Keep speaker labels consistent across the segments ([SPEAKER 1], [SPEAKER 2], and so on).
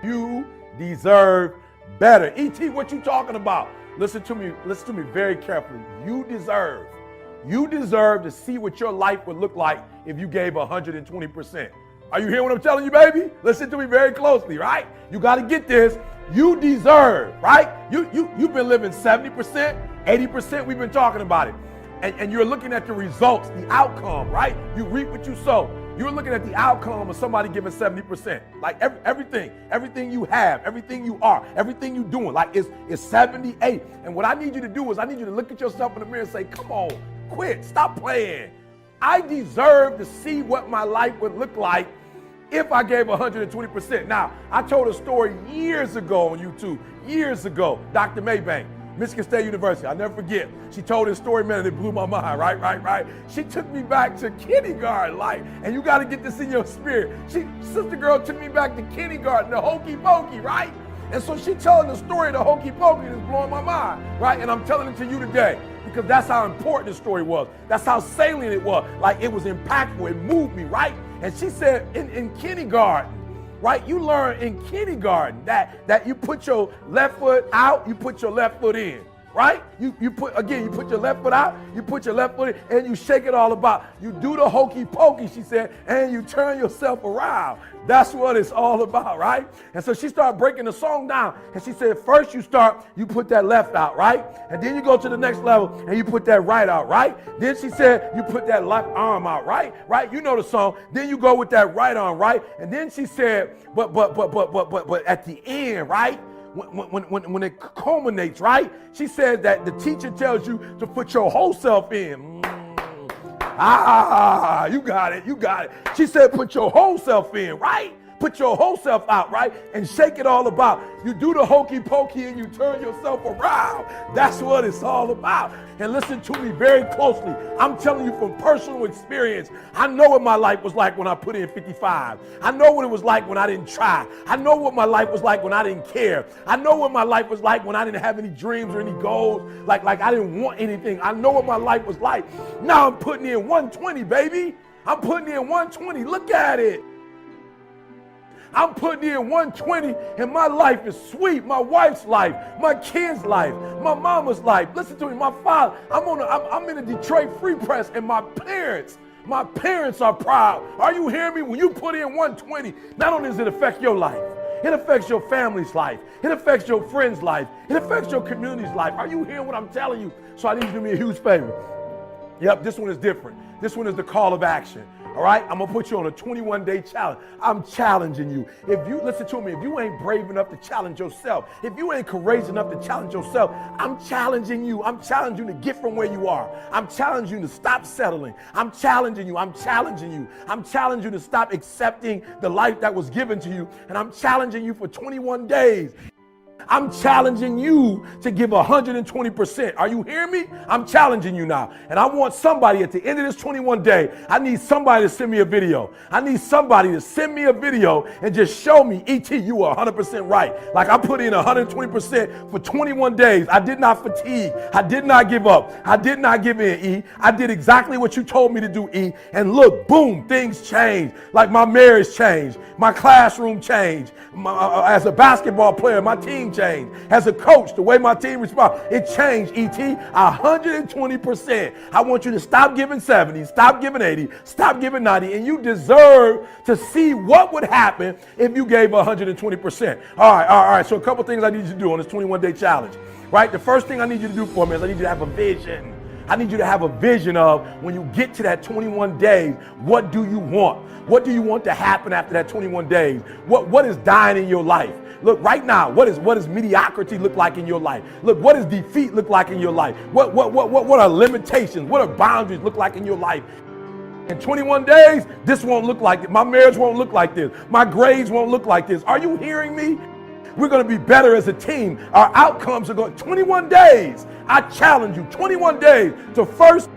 [SPEAKER 1] You deserve better. E.T., what you talking about? Listen to me very carefully. You deserve to see what your life would look like if you gave 120%. Are you hearing what I'm telling you, baby? Listen to me very closely, right? You got to get this. You deserve, right? You've been living 70%, 80%. We've been talking about it. And you're looking at the results, the outcome, right? You reap what you sow. You're looking at the outcome of somebody giving 70%. Like everything you have, everything you are, everything you're doing, like it's 78. And what I need you to do is I need you to look at yourself in the mirror and say, come on, quit, stop playing. I deserve to see what my life would look like if I gave 120%. Now, I told a story years ago on YouTube, Dr. Maybank, Michigan State University. I'll never forget. She told this story, man, and it blew my mind, right? She took me back to kindergarten, and you got to get this in your spirit. Sister girl took me back to kindergarten, the hokey pokey, right? And so she telling the story of the hokey pokey that's blowing my mind, right? And I'm telling it to you today because that's how important the story was. That's how salient it was. Like it was impactful. It moved me, right? And she said in kindergarten, right? You learn in kindergarten that you put your left foot out, you put your left foot in, right? You put your left foot out, you put your left foot in, and you shake it all about. You do the hokey pokey, she said, and you turn yourself around. That's what it's all about, right? And so she started breaking the song down, and she said, first you put that left out, right? And then you go to the next level, and you put that right out, right? Then she said, you put that left arm out, right? You know the song. Then you go with that right arm, right? And then she said, but at the end, right? When it culminates, right? She said that the teacher tells you to put your whole self in. You got it. She said, put your whole self in, right? Put your whole self out, right? And shake it all about. You do the hokey pokey and you turn yourself around. That's what it's all about. And listen to me very closely. I'm telling you from personal experience. I know what my life was like when I put in 55. I know what it was like when I didn't try. I know what my life was like when I didn't care. I know what my life was like when I didn't have any dreams or any goals. Like I didn't want anything. I know what my life was like. Now I'm putting in 120, baby. I'm putting in 120. Look at it. I'm putting in 120 and my life is sweet. My wife's life, my kids' life, my mama's life. Listen to me, my father. I'm in a Detroit Free Press and my parents are proud. Are you hearing me? When you put in 120, not only does it affect your life, it affects your family's life. It affects your friend's life. It affects your community's life. Are you hearing what I'm telling you? So I need you to do me a huge favor. Yep, this one is different. This one is the call of action. All right, I'm gonna put you on a 21-day challenge. I'm challenging you. If you listen to me, if you ain't brave enough to challenge yourself, if you ain't courageous enough to challenge yourself, I'm challenging you. I'm challenging you to get from where you are. I'm challenging you to stop settling. I'm challenging you. I'm challenging you. I'm challenging you to stop accepting the life that was given to you. And I'm challenging you for 21 days. I'm challenging you to give 120%. Are you hearing me? I'm challenging you now. And I want somebody at the end of this 21 day, I need somebody to send me a video. I need somebody to send me a video and just show me, E.T., you are 100% right. Like I put in 120% for 21 days. I did not fatigue. I did not give up. I did not give in, E. I did exactly what you told me to do, E. And look, boom, things changed. Like my marriage changed. My classroom changed. As a basketball player, my team changed. As a coach, the way my team responds, it changed, E.T., 120%. I want you to stop giving 70, stop giving 80, stop giving 90, and you deserve to see what would happen if you gave 120%. All right. So a couple things I need you to do on this 21-day challenge, right? The first thing I need you to do for me is I need you to have a vision. I need you to have a vision of when you get to that 21 days, what do you want? What do you want to happen after that 21 days? What is dying in your life? Look, right now, what does mediocrity look like in your life? Look, what does defeat look like in your life? What are limitations? What are boundaries look like in your life? In 21 days, this won't look like it. My marriage won't look like this. My grades won't look like this. Are you hearing me? We're going to be better as a team. Our outcomes are going 21 days. I challenge you, 21 days to first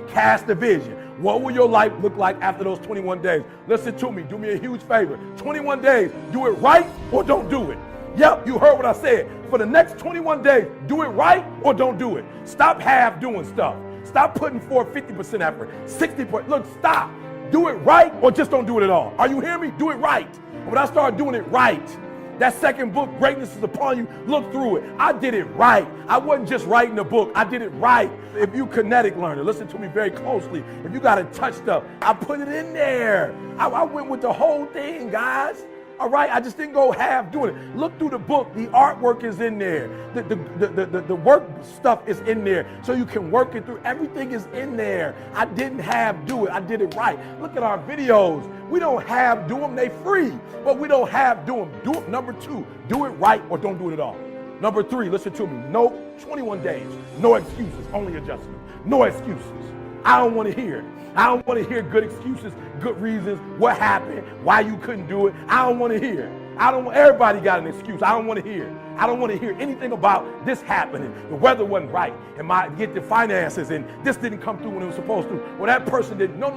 [SPEAKER 1] cast a vision. What will your life look like after those 21 days? Listen to me. Do me a huge favor. 21 days. Do it right or don't do it. Yep, you heard what I said. For the next 21 days, do it right or don't do it. Stop half doing stuff. Stop putting forth 50% effort, 60%. Look, stop. Do it right or just don't do it at all. Are you hearing me? Do it right. When I start doing it right, That second book, Greatness is Upon You, look through it. I did it right. I wasn't just writing a book. I did it right. If you kinetic learner, listen to me very closely. If you got to touch stuff, I put it in there. I went with the whole thing, guys. All right, I just didn't go half doing it. Look through the book. The artwork is in there. The work stuff is in there, so you can work it through. Everything is in there. I didn't half do it. I did it right. Look at our videos. We don't half do them. They free, but we don't half do them. Do it. Number 2, do it right or don't do it at all. Number 3, listen to me. No 21 days. No excuses. Only adjustment. No excuses. I don't want to hear it. I don't want to hear good excuses, good reasons, what happened, why you couldn't do it. I don't want to hear it. Everybody got an excuse. I don't want to hear it. I don't want to hear anything about this happening. The weather wasn't right, and get the finances, and this didn't come through when it was supposed to. Well, that person did. No.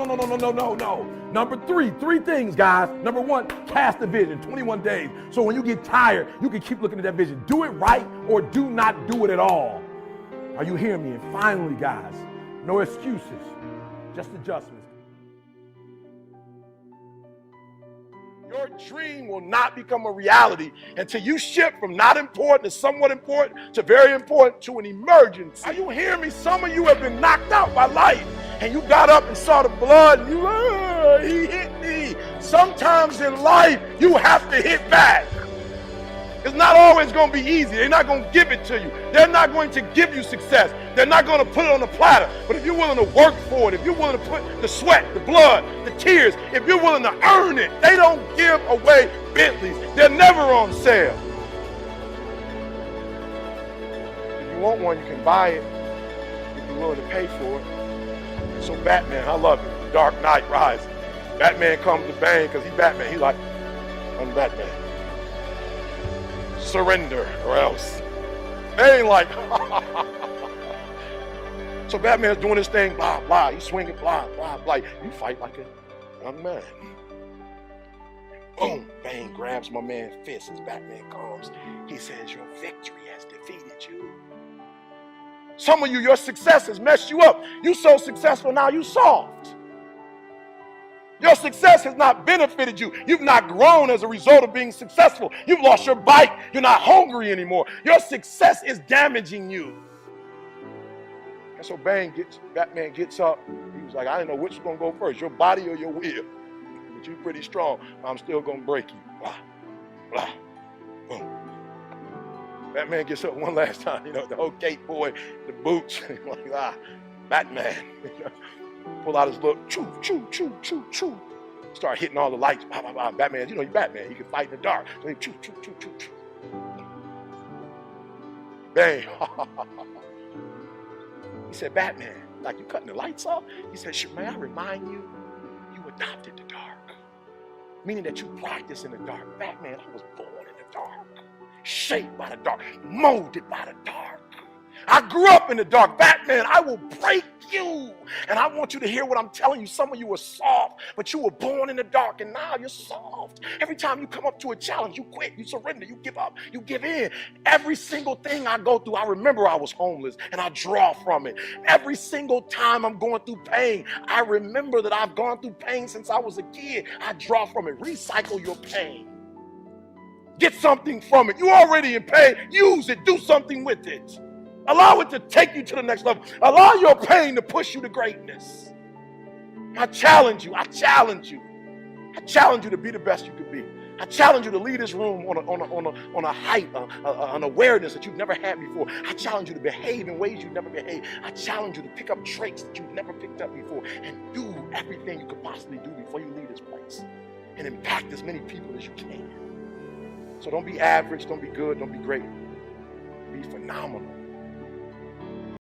[SPEAKER 1] Number 3 things, guys. Number 1, cast a vision, 21 days. So when you get tired, you can keep looking at that vision. Do it right or do not do it at all. Are you hearing me? And finally, guys, no excuses. Just adjustments. Your dream will not become a reality until you shift from not important to somewhat important to very important to an emergency. Are you hearing me? Some of you have been knocked out by life, and you got up and saw the blood, and he hit me. Sometimes in life, you have to hit back. It's not always going to be easy. They're not going to give it to you. They're not going to give you success. They're not going to put it on a platter. But if you're willing to work for it, if you're willing to put the sweat, the blood, the tears, if you're willing to earn it, they don't give away Bentleys. They're never on sale. If you want one, you can buy it if you're willing to pay for it. So Batman, I love it. Dark Knight Rises. Batman comes to Bane because he's Batman. He's like, I'm Batman. Surrender or else. They ain't like, so Batman's doing his thing, blah, blah. He's swinging, blah, blah, blah. You fight like a young man. Boom, Bane grabs my man's fist as Batman comes. He says, your victory has defeated you. Some of you, your success has messed you up. You so successful now, you soft. Your success has not benefited you. You've not grown as a result of being successful. You've lost your bite. You're not hungry anymore. Your success is damaging you. And so Batman gets up. He was like, I didn't know which was going to go first, your body or your will. But you're pretty strong. I'm still going to break you. Blah, blah, boom. Batman gets up one last time. You know, the whole Kate boy, the boots. Like, Batman. Pull out his little choo. Start hitting all the lights. Bah, bah, bah. Batman, you know, he's Batman. He can fight in the dark. So he choo. Bang. He said, Batman, like you cutting the lights off? He said, may I remind you, you adopted the dark. Meaning that you practice in the dark. Batman, I was born in the dark. Shaped by the dark. Molded by the dark. I grew up in the dark. Batman, I will break you. And I want you to hear what I'm telling you. Some of you were soft, but you were born in the dark, and now you're soft. Every time you come up to a challenge, you quit, you surrender, you give up, you give in. Every single thing I go through, I remember I was homeless, and I draw from it. Every single time I'm going through pain, I remember that I've gone through pain since I was a kid. I draw from it. Recycle your pain. Get something from it. You're already in pain. Use it. Do something with it. Allow it to take you to the next level. Allow your pain to push you to greatness. I challenge you. I challenge you to be the best you can be. I challenge you to lead this room on a height, an awareness that you've never had before. I challenge you to behave in ways you've never behaved. I challenge you to pick up traits that you've never picked up before and do everything you could possibly do before you leave this place and impact as many people as you can. So don't be average, don't be good, don't be great. Be phenomenal.